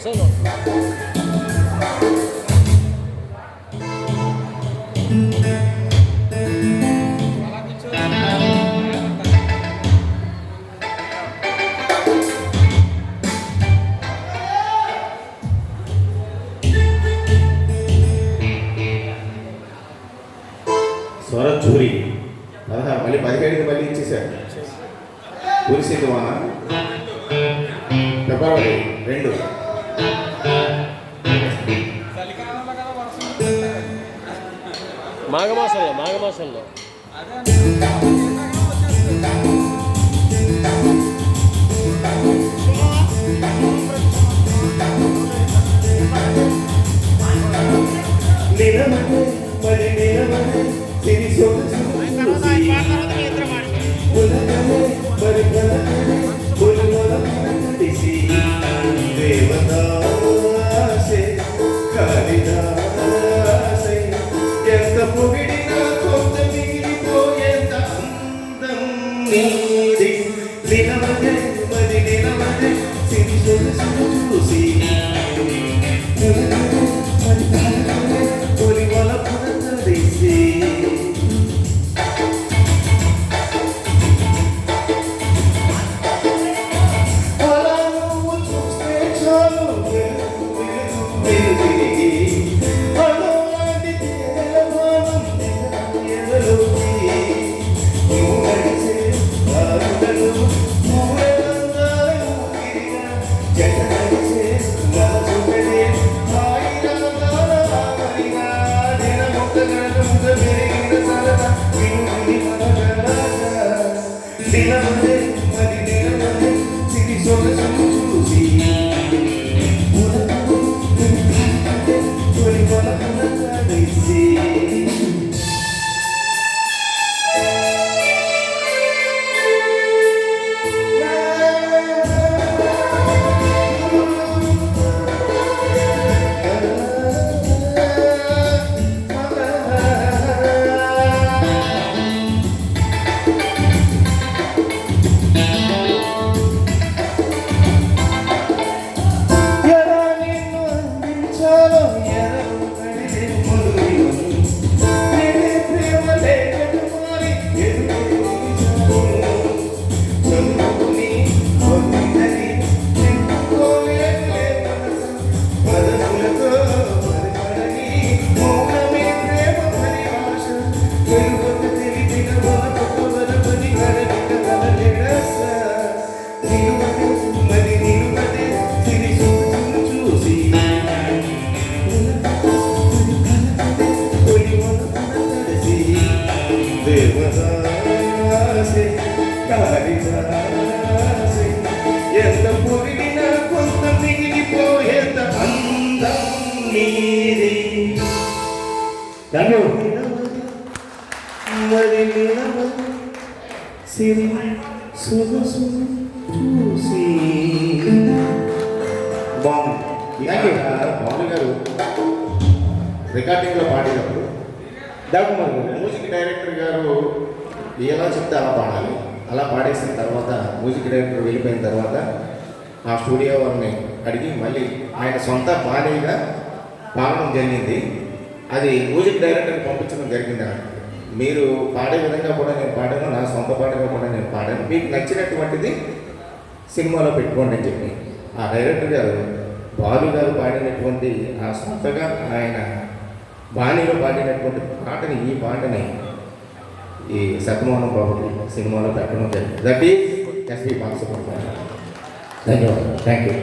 Solo. స్వరచూరి 16 మళ్ళీ 17కి మళ్ళీ ఇచ్చేసారు. కురిసిద్వాన ఫిబ్రవరి 2. మాఘమాసంలో ఎంత పొగిడినా కొంత మిగిలిపోయేంత అందం నీది. నిలవదే మరి నిలవదే సిరి సొగసును చూసి తొలి వలపున తడిసి అలా నువ్వు చూస్తే చాలు సిరి సొగసును చూసి తొలి వలపున తడిసి ఎంత పొగిడినా కొంత మిగిలిపోయేంత అందం నీది. మరి సిరి సొగసు చూసి బాగుంది. బాలు గారు రికార్డింగ్లో పాడినప్పుడు మ్యూజిక్ డైరెక్టర్ గారు ఎలా చెప్తే అలా పాడాలి. అలా పాడేసిన తర్వాత మ్యూజిక్ డైరెక్టర్ వెళ్ళిపోయిన తర్వాత ఆ స్టూడియో వారిని అడిగి మళ్ళీ ఆయన సొంత బాణీగా పాడడం జరిగింది. అది మ్యూజిక్ డైరెక్టర్ని పంపించడం జరిగింది. మీరు పాడే విధంగా కూడా నేను పాడాను, నా సొంత పాటగా కూడా నేను పాడాను, మీకు నచ్చినటువంటిది సినిమాలో పెట్టుకోండి అని చెప్పి ఆ డైరెక్టర్ గారు బాలు గారు పాడినటువంటి ఆ సొంతగా ఆయన బాణీలో పాడినటువంటి పాటని ఈ పాటని ఈ సత్యమోహన్ బాబు సినిమాలో పెట్టడం జరిగింది. That is SP Balasubrahmanyam. ధన్యవాదాలు. Thank you.